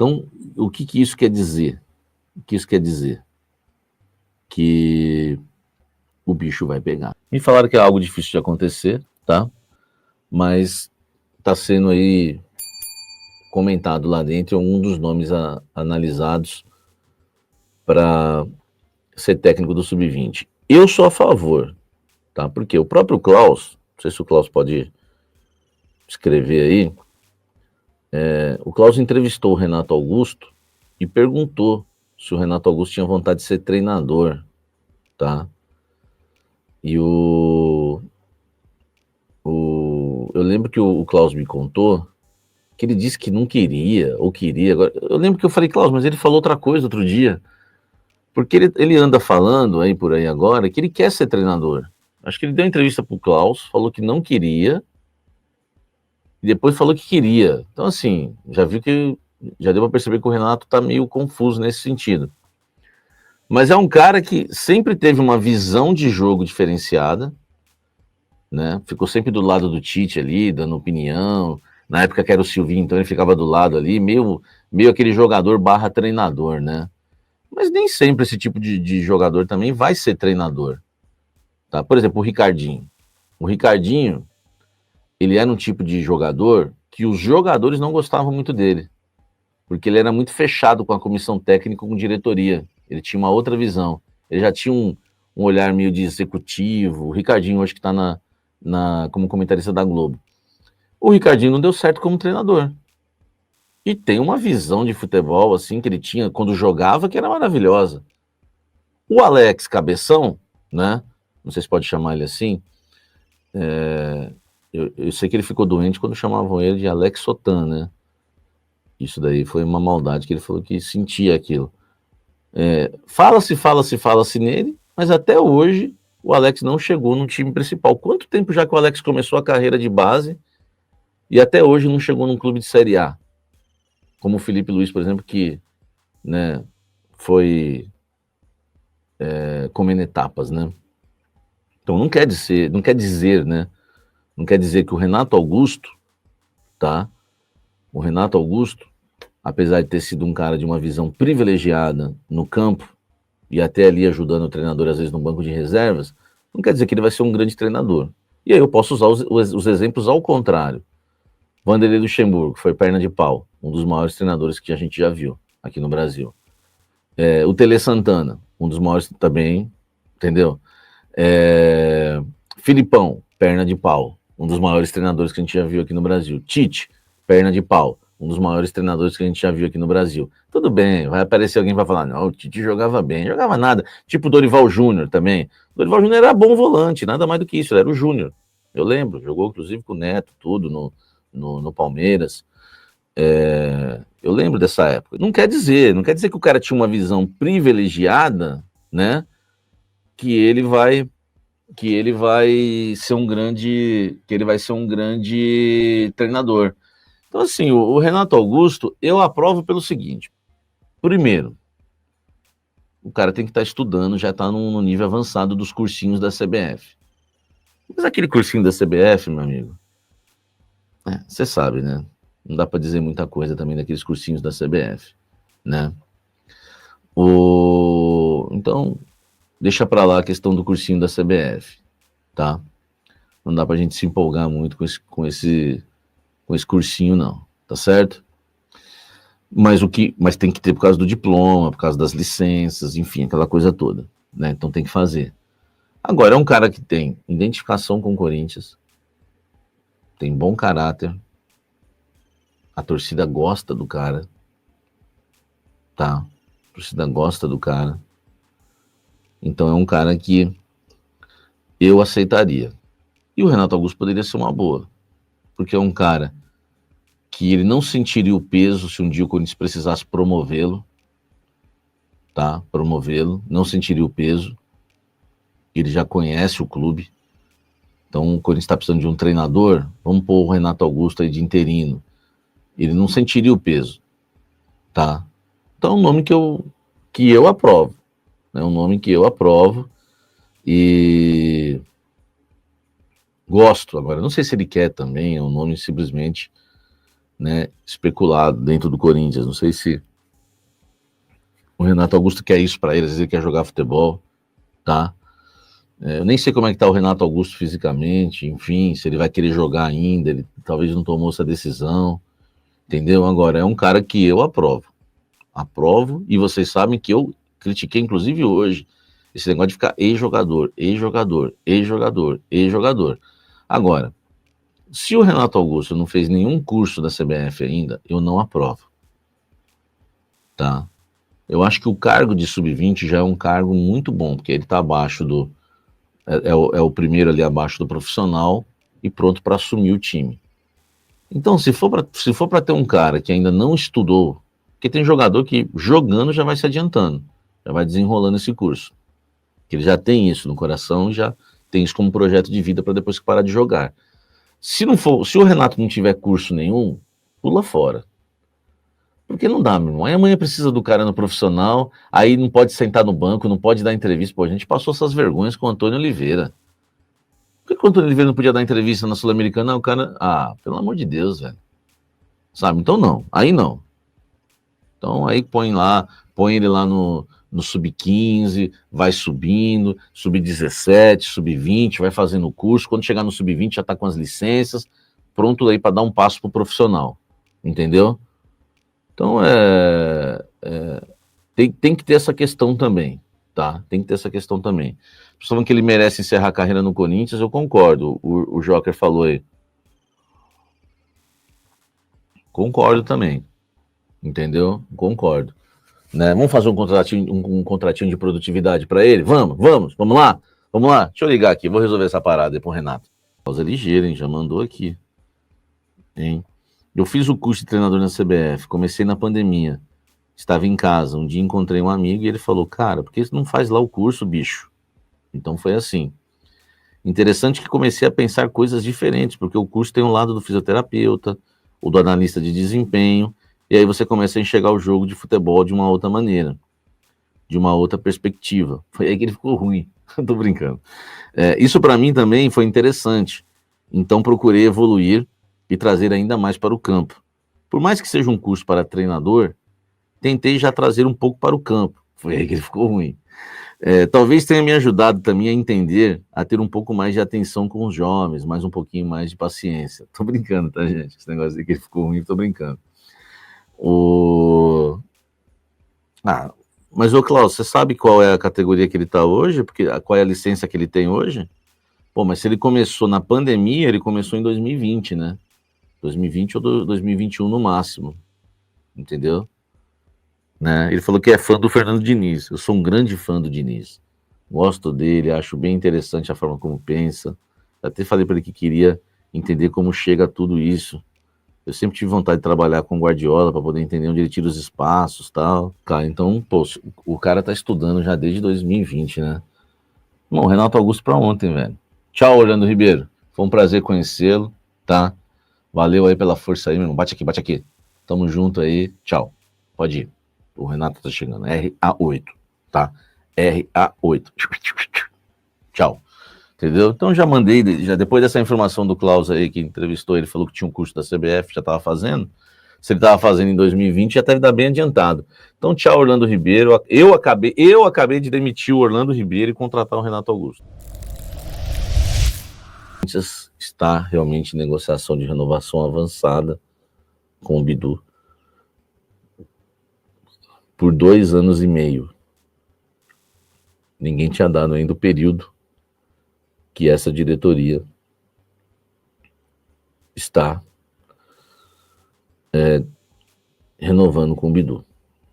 Então, o que isso quer dizer? O que isso quer dizer? Que o bicho vai pegar. Me falaram que é algo difícil de acontecer, tá? Mas está sendo aí comentado lá dentro um dos nomes analisados para ser técnico do Sub-20. Eu sou a favor, tá? Porque o próprio Klaus, não sei se o Klaus pode escrever aí, o Klaus entrevistou o Renato Augusto e perguntou se o Renato Augusto tinha vontade de ser treinador, tá? E eu lembro que o Klaus me contou que ele disse que não queria, ou queria. Agora, eu lembro que eu falei, Klaus, mas ele falou outra coisa outro dia. Porque ele anda falando aí por aí agora que ele quer ser treinador. Acho que ele deu entrevista pro Klaus, falou que não queria, e depois falou que queria. Então, assim, já deu para perceber que o Renato tá meio confuso nesse sentido. Mas é um cara que sempre teve uma visão de jogo diferenciada, né? Ficou sempre do lado do Tite ali, dando opinião. Na época que era o Silvinho, então ele ficava do lado ali, meio aquele jogador barra treinador, né? Mas nem sempre esse tipo de jogador também vai ser treinador. Tá? Por exemplo, o Ricardinho. O Ricardinho, ele era um tipo de jogador que os jogadores não gostavam muito dele. Porque ele era muito fechado com a comissão técnica, com diretoria. Ele tinha uma outra visão. Ele já tinha um olhar meio de executivo. O Ricardinho hoje que está como comentarista da Globo. O Ricardinho não deu certo como treinador. E tem uma visão de futebol, assim, que ele tinha quando jogava, que era maravilhosa. O Alex Cabeção, né? Não sei se pode chamar ele assim. Eu sei que ele ficou doente quando chamavam ele de Alex Sotan, né? Isso daí foi uma maldade que ele falou que sentia aquilo. Fala-se nele, mas até hoje o Alex não chegou no time principal. Quanto tempo já que o Alex começou a carreira de base e até hoje não chegou num clube de Série A? Como o Felipe Luiz, por exemplo, que, né, foi comendo etapas, né? Então não quer dizer, né? Não quer dizer que o Renato Augusto, tá? O Renato Augusto, apesar de ter sido um cara de uma visão privilegiada no campo e até ali ajudando o treinador às vezes no banco de reservas, não quer dizer que ele vai ser um grande treinador. E aí eu posso usar os exemplos ao contrário. Vanderlei Luxemburgo foi perna de pau, um dos maiores treinadores que a gente já viu aqui no Brasil. O Tele Santana, um dos maiores também, entendeu? Filipão, perna de pau, um dos maiores treinadores que a gente já viu aqui no Brasil. Tite, perna de pau, um dos maiores treinadores que a gente já viu aqui no Brasil. Tudo bem, vai aparecer alguém que vai falar, não, o Tite jogava bem, jogava nada. Tipo o Dorival Júnior também. O Dorival Júnior era bom volante, nada mais do que isso, ele era o Júnior. Eu lembro, jogou inclusive com o Neto, tudo no Palmeiras. Eu lembro dessa época. Não quer dizer que o cara tinha uma visão privilegiada, né? Que ele vai ser um grande treinador. Então, assim, o Renato Augusto, eu aprovo pelo seguinte. Primeiro, o cara tem que estar estudando, já está no nível avançado dos cursinhos da CBF. Mas aquele cursinho da CBF, meu amigo, você sabe, né? Não dá para dizer muita coisa também daqueles cursinhos da CBF, né? Então, deixa para lá a questão do cursinho da CBF, tá? Não dá pra gente se empolgar muito com esse cursinho, não, tá certo? Mas tem que ter por causa do diploma, por causa das licenças, enfim, aquela coisa toda, né? Então tem que fazer. Agora, é um cara que tem identificação com o Corinthians, tem bom caráter, a torcida gosta do cara, tá? A torcida gosta do cara. Então é um cara que eu aceitaria. E o Renato Augusto poderia ser uma boa, porque é um cara que ele não sentiria o peso se um dia o Corinthians precisasse promovê-lo, tá? Promovê-lo, não sentiria o peso. Ele já conhece o clube. Então o Corinthians está precisando de um treinador, vamos pôr o Renato Augusto aí de interino. Ele não sentiria o peso, tá? Então é um nome que eu aprovo. É um nome que eu aprovo e gosto. Agora, não sei se ele quer também, é um nome simplesmente né, especulado dentro do Corinthians. Não sei se o Renato Augusto quer isso para ele, às vezes ele quer jogar futebol, tá? Eu nem sei como é que tá o Renato Augusto fisicamente, enfim, se ele vai querer jogar ainda, ele talvez não tomou essa decisão, entendeu? Agora, é um cara que eu aprovo, e vocês sabem que eu critiquei, inclusive hoje, esse negócio de ficar ex-jogador, ex-jogador, ex-jogador, ex-jogador. Agora, se o Renato Augusto não fez nenhum curso da CBF ainda, eu não aprovo, tá? Eu acho que o cargo de sub-20 já é um cargo muito bom, porque ele está abaixo do... É o primeiro ali abaixo do profissional e pronto para assumir o time. Então, se for para ter um cara que ainda não estudou, porque tem jogador que jogando já vai se adiantando, já vai desenrolando esse curso, que ele já tem isso no coração, já tem isso como projeto de vida para depois que parar de jogar. Se o Renato não tiver curso nenhum, pula fora. Porque não dá, meu irmão. Aí amanhã precisa do cara no profissional, aí não pode sentar no banco, não pode dar entrevista. Pô, a gente passou essas vergonhas com o Antônio Oliveira. Por que o Antônio Oliveira não podia dar entrevista na Sul-Americana? O cara, pelo amor de Deus, velho. Sabe? Então não, aí não. Então aí põe ele lá no sub-15, vai subindo, sub-17, sub-20, vai fazendo o curso. Quando chegar no sub-20 já tá com as licenças, pronto aí para dar um passo pro profissional. Entendeu? Então, tem que ter essa questão também, tá? Tem que ter essa questão também. Falando que ele merece encerrar a carreira no Corinthians, eu concordo. O Joker falou aí. Concordo também. Entendeu? Concordo. Né? Vamos fazer um contratinho de produtividade para ele? Vamos lá? Vamos lá? Deixa eu ligar aqui, vou resolver essa parada aí pro Renato. Pausa ligeira, hein? Já mandou aqui. Hein? Eu fiz o curso de treinador na CBF, comecei na pandemia. Estava em casa, um dia encontrei um amigo e ele falou, cara, por que você não faz lá o curso, bicho? Então foi assim. Interessante que comecei a pensar coisas diferentes, porque o curso tem um lado do fisioterapeuta, o do analista de desempenho, e aí você começa a enxergar o jogo de futebol de uma outra maneira, de uma outra perspectiva. Foi aí que ele ficou ruim, tô brincando. Isso para mim também foi interessante, então procurei evoluir e trazer ainda mais para o campo. Por mais que seja um curso para treinador, tentei já trazer um pouco para o campo. Foi aí que ele ficou ruim. Talvez tenha me ajudado também a entender, a ter um pouco mais de atenção com os jovens, mais um pouquinho mais de paciência. Tô brincando, tá, gente? Esse negócio de que ele ficou ruim, tô brincando. Mas, ô Cláudio, você sabe qual é a categoria que ele tá hoje? Qual é a licença que ele tem hoje? Pô, mas se ele começou na pandemia, ele começou em 2020, né? 2020 ou 2021 no máximo. Entendeu? Né? Ele falou que é fã do Fernando Diniz. Eu sou um grande fã do Diniz. Gosto dele, acho bem interessante a forma como pensa. Até falei para ele que queria entender como chega a tudo isso. Eu sempre tive vontade de trabalhar com o Guardiola para poder entender onde ele tira os espaços e tal. Cara, então, pô, o cara tá estudando já desde 2020, né? Bom, Renato Augusto para ontem, velho. Tchau, Orlando Ribeiro. Foi um prazer conhecê-lo, tá? Valeu aí pela força aí, meu irmão. Bate aqui. Tamo junto aí. Tchau. Pode ir. O Renato tá chegando. RA8, tá? RA8. Tchau. Entendeu? Então já mandei, já depois dessa informação do Klaus aí, que entrevistou, ele falou que tinha um curso da CBF, já estava fazendo. Se ele estava fazendo em 2020, já deve estar bem adiantado. Então, tchau, Orlando Ribeiro. Eu acabei de demitir o Orlando Ribeiro e contratar o Renato Augusto. Está realmente em negociação de renovação avançada com o Bidu por 2 anos e meio. Ninguém tinha dado ainda o período que essa diretoria está renovando com o Bidu.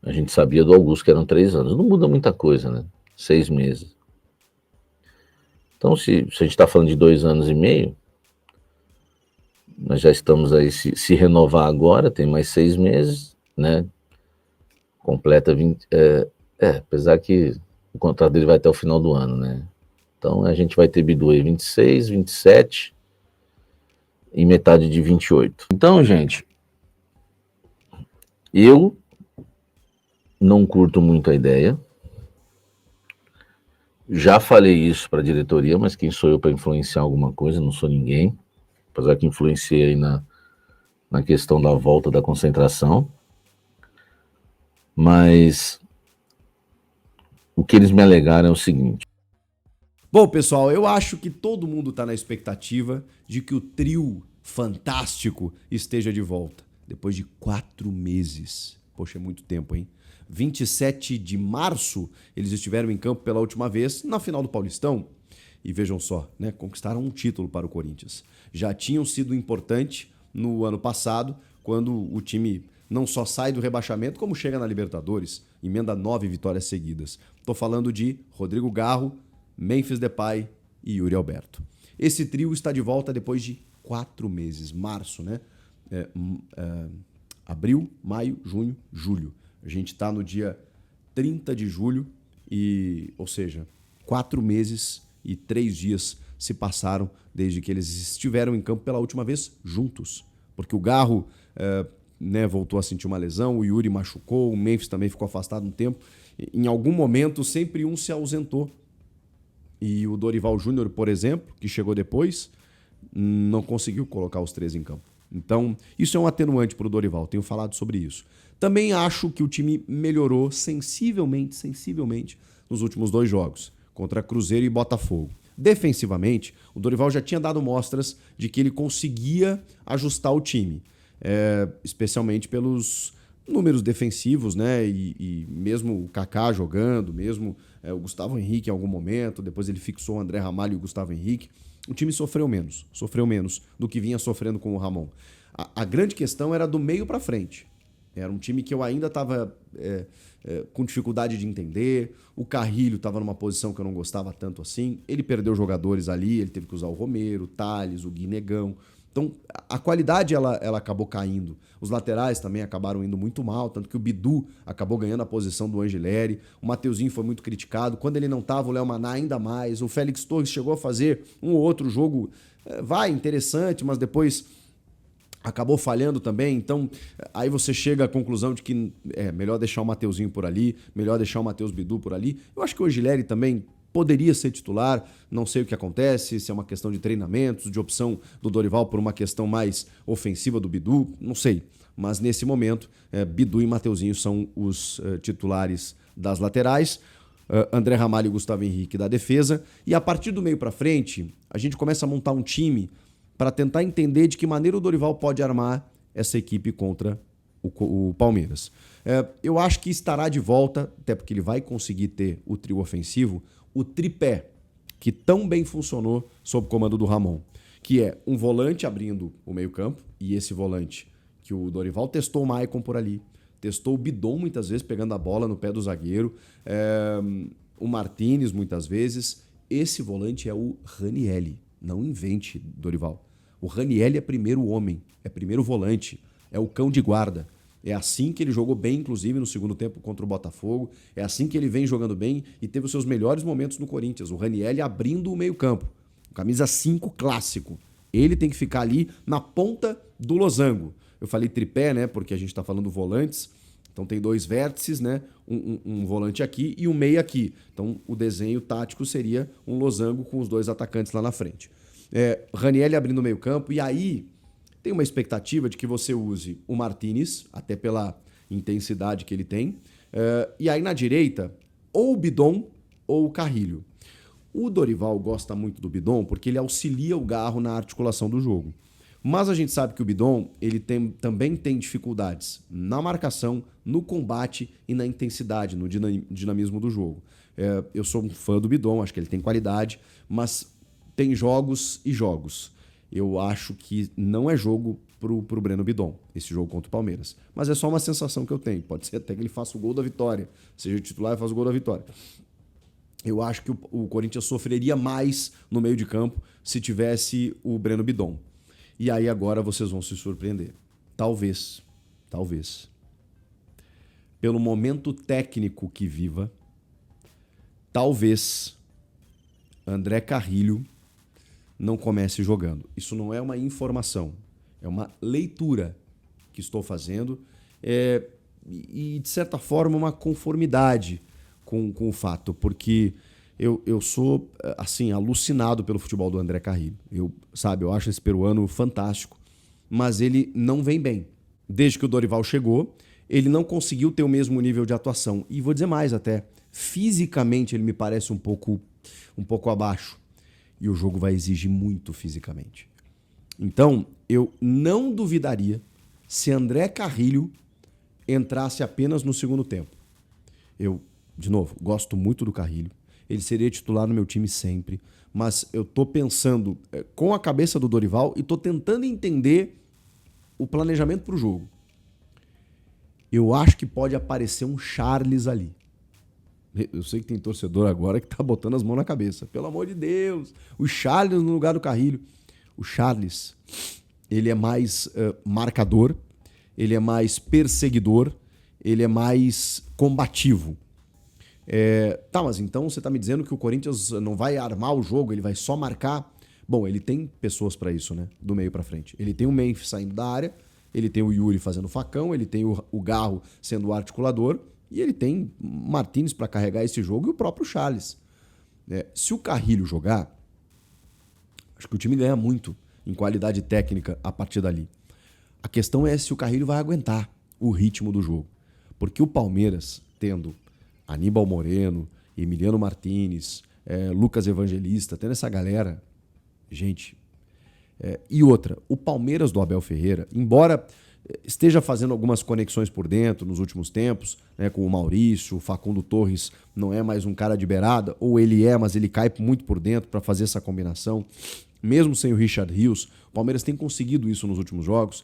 A gente sabia do Augusto que eram 3 anos. Não muda muita coisa, né? 6 meses. Então, se a gente está falando de 2 anos e meio, nós já estamos aí, se renovar agora, tem mais 6 meses, né? Completa 20... apesar que o contrato dele vai até o final do ano, né? Então, a gente vai ter Bidu aí 26, 27 e metade de 28. Então, gente, eu não curto muito a ideia. Já falei isso para a diretoria, mas quem sou eu para influenciar alguma coisa? Não sou ninguém. Apesar que influenciei aí na questão da volta da concentração, mas o que eles me alegaram é o seguinte. Bom, pessoal, eu acho que todo mundo está na expectativa de que o trio fantástico esteja de volta. Depois de 4 meses. Poxa, é muito tempo, hein? 27 de março, eles estiveram em campo pela última vez na final do Paulistão. E vejam só, né? Conquistaram um título para o Corinthians. Já tinham sido importante no ano passado, quando o time não só sai do rebaixamento, como chega na Libertadores, emenda 9 vitórias seguidas. Estou falando de Rodrigo Garro, Memphis Depay e Yuri Alberto. Esse trio está de volta depois de 4 meses, março, né? Abril, maio, junho, julho. A gente está no dia 30 de julho, ou seja, 4 meses e 3 dias se passaram desde que eles estiveram em campo pela última vez juntos. Porque o Garro voltou a sentir uma lesão, o Yuri machucou, o Memphis também ficou afastado um tempo. Em algum momento, sempre um se ausentou. E o Dorival Júnior, por exemplo, que chegou depois, não conseguiu colocar os 3 em campo. Então, isso é um atenuante para o Dorival, tenho falado sobre isso. Também acho que o time melhorou sensivelmente nos últimos 2 jogos, contra Cruzeiro e Botafogo. Defensivamente, o Dorival já tinha dado mostras de que ele conseguia ajustar o time, especialmente pelos números defensivos, né? E mesmo o Kaká jogando, mesmo o Gustavo Henrique em algum momento, depois ele fixou o André Ramalho e o Gustavo Henrique. O time sofreu menos do que vinha sofrendo com o Ramon. A grande questão era do meio para frente. Era um time que eu ainda estava com dificuldade de entender. O Carrilho estava numa posição que eu não gostava tanto assim. Ele perdeu jogadores ali, ele teve que usar o Romero, o Thales, o Guinegão. Então, a qualidade ela acabou caindo. Os laterais também acabaram indo muito mal, tanto que o Bidu acabou ganhando a posição do Angeleri. O Mateuzinho foi muito criticado. Quando ele não estava, o Léo Maná ainda mais. O Félix Torres chegou a fazer um ou outro jogo, interessante, mas depois acabou falhando também. Então, aí você chega à conclusão de que é melhor deixar o Mateuzinho por ali, melhor deixar o Matheus Bidu por ali. Eu acho que o Angeleri também poderia ser titular, não sei o que acontece, se é uma questão de treinamentos, de opção do Dorival por uma questão mais ofensiva do Bidu, não sei. Mas nesse momento, Bidu e Mateuzinho são os titulares das laterais, André Ramalho e Gustavo Henrique da defesa, e a partir do meio para frente, a gente começa a montar um time para tentar entender de que maneira o Dorival pode armar essa equipe contra o Palmeiras. Eu acho que estará de volta, até porque ele vai conseguir ter o trio ofensivo, o tripé, que tão bem funcionou sob o comando do Ramon, que é um volante abrindo o meio-campo, e esse volante que o Dorival testou o Maicon por ali, testou o Bidon muitas vezes, pegando a bola no pé do zagueiro, o Martínez muitas vezes. Esse volante é o Ranielli, não invente, Dorival. O Ranielli é primeiro homem, é primeiro volante, é o cão de guarda. É assim que ele jogou bem, inclusive, no segundo tempo contra o Botafogo. É assim que ele vem jogando bem e teve os seus melhores momentos no Corinthians. O Ranielli abrindo o meio-campo. Camisa 5 clássico. Ele tem que ficar ali na ponta do losango. Eu falei tripé, né? Porque a gente tá falando volantes. Então tem 2 vértices, né? Um volante aqui e um meia aqui. Então o desenho tático seria um losango com os 2 atacantes lá na frente. Ranielli abrindo o meio-campo. E aí tem uma expectativa de que você use o Martínez, até pela intensidade que ele tem. E aí na direita, ou o Bidon ou o Carrilho. O Dorival gosta muito do Bidon porque ele auxilia o Garro na articulação do jogo. Mas a gente sabe que o Bidon ele também tem dificuldades na marcação, no combate e na intensidade, no dinamismo do jogo. Eu sou um fã do Bidon, acho que ele tem qualidade, mas tem jogos e jogos. Eu acho que não é jogo pro Breno Bidon, esse jogo contra o Palmeiras. Mas é só uma sensação que eu tenho. Pode ser até que ele faça o gol da vitória, seja titular e faça o gol da vitória. Eu acho que o Corinthians sofreria mais no meio de campo se tivesse o Breno Bidon. E aí agora vocês vão se surpreender. Talvez, pelo momento técnico que viva, talvez André Carrilho não comece jogando. Isso não é uma informação, é uma leitura que estou fazendo e de certa forma, uma conformidade com o fato, porque eu sou, assim, alucinado pelo futebol do André Carrillo. Eu acho esse peruano fantástico. mas ele não vem bem. Desde que o Dorival chegou, ele não conseguiu ter o mesmo nível de atuação. E vou dizer mais até, fisicamente ele me parece um pouco abaixo. E o jogo vai exigir muito fisicamente. Então, eu não duvidaria se André Carrilho entrasse apenas no segundo tempo. Eu, de novo, gosto muito do Carrilho. Ele seria titular no meu time sempre. Mas eu tô pensando com a cabeça do Dorival e tô tentando entender o planejamento pro jogo. Eu acho que pode aparecer um Charles ali. Eu sei que tem torcedor agora que tá botando as mãos na cabeça. Pelo amor de Deus. O Charles no lugar do Carrilho. O Charles, ele é mais marcador, ele é mais perseguidor, ele é mais combativo. Tá, mas então você tá me dizendo que o Corinthians não vai armar o jogo, ele vai só marcar? Bom, ele tem pessoas para isso, né? Do meio para frente. Ele tem o Memphis saindo da área, ele tem o Yuri fazendo facão, ele tem o Garro sendo o articulador e ele tem Martins para carregar esse jogo e o próprio Charles. Se o Carrilho jogar, acho que o time ganha muito em qualidade técnica a partir dali. A questão é se o Carrilho vai aguentar o ritmo do jogo. Porque o Palmeiras, tendo Aníbal Moreno, Emiliano Martins, Lucas Evangelista, tendo essa galera, gente. E outra, o Palmeiras do Abel Ferreira, embora esteja fazendo algumas conexões por dentro nos últimos tempos, né, com o Maurício, o Facundo Torres não é mais um cara de beirada, ou ele mas ele cai muito por dentro para fazer essa combinação. Mesmo sem o Richard Rios, o Palmeiras tem conseguido isso nos últimos jogos.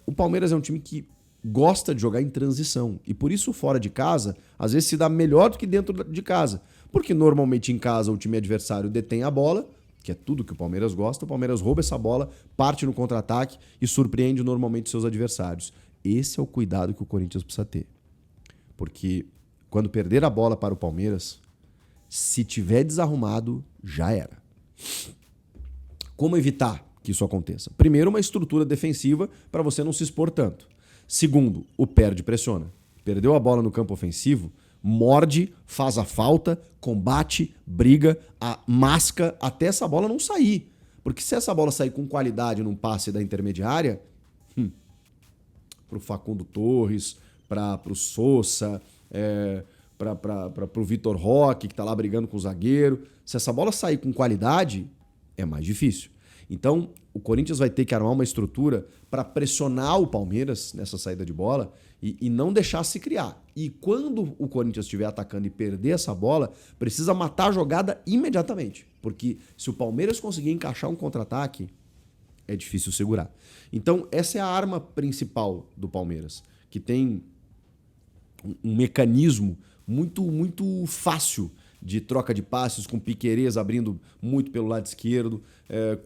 O Palmeiras é um time que gosta de jogar em transição. E por isso, fora de casa, às vezes se dá melhor do que dentro de casa. Porque normalmente em casa o time adversário detém a bola, que é tudo que o Palmeiras gosta. O Palmeiras rouba essa bola, parte no contra-ataque e surpreende normalmente seus adversários. Esse é o cuidado que o Corinthians precisa ter. Porque quando perder a bola para o Palmeiras, se tiver desarrumado, já era. Como evitar que isso aconteça? Primeiro, uma estrutura defensiva para você não se expor tanto. Segundo, o perde pressiona. Perdeu a bola no campo ofensivo, morde, faz a falta, combate, briga, masca até essa bola não sair. Porque se essa bola sair com qualidade num passe da intermediária, pro Facundo Torres, pro Sousa, pro Vitor Roque, que tá lá brigando com o zagueiro, se essa bola sair com qualidade, é mais difícil. Então, o Corinthians vai ter que armar uma estrutura para pressionar o Palmeiras nessa saída de bola e não deixar se criar. E quando o Corinthians estiver atacando e perder essa bola, precisa matar a jogada imediatamente. Porque se o Palmeiras conseguir encaixar um contra-ataque, é difícil segurar. Então, essa é a arma principal do Palmeiras, que tem um mecanismo muito, muito fácil de troca de passes, com Piquerez abrindo muito pelo lado esquerdo,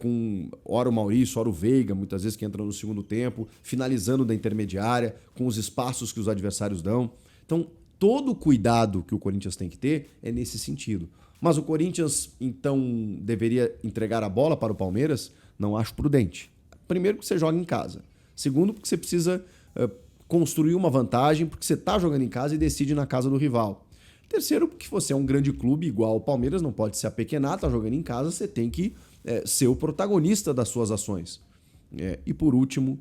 com ora o Maurício, ora o Veiga, muitas vezes que entra no segundo tempo, finalizando da intermediária, com os espaços que os adversários dão. Então, todo o cuidado que o Corinthians tem que ter é nesse sentido. Mas o Corinthians, então, deveria entregar a bola para o Palmeiras? Não acho prudente. Primeiro, porque você joga em casa. Segundo, porque você precisa construir uma vantagem, porque você está jogando em casa e decide na casa do rival. Terceiro, porque você é um grande clube igual o Palmeiras, não pode se apequenar, está jogando em casa, você tem que ser o protagonista das suas ações. E por último,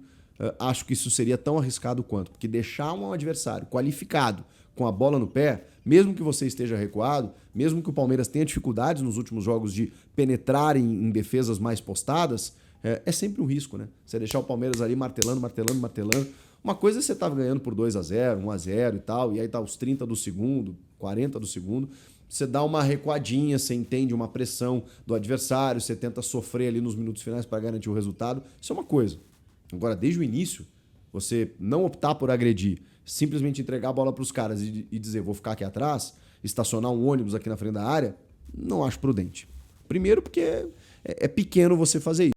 acho que isso seria tão arriscado quanto, porque deixar um adversário qualificado com a bola no pé, mesmo que você esteja recuado, mesmo que o Palmeiras tenha dificuldades nos últimos jogos de penetrar em defesas mais postadas, é sempre um risco, né? Você deixar o Palmeiras ali martelando. Uma coisa é você estava ganhando por 2-0, 1-0 e tal, e aí tá os 30 do segundo, 40 do segundo, você dá uma recuadinha, você entende uma pressão do adversário, você tenta sofrer ali nos minutos finais para garantir o resultado, isso é uma coisa. Agora, desde o início, você não optar por agredir, simplesmente entregar a bola para os caras e dizer, vou ficar aqui atrás, estacionar um ônibus aqui na frente da área, não acho prudente. Primeiro porque é pequeno você fazer isso.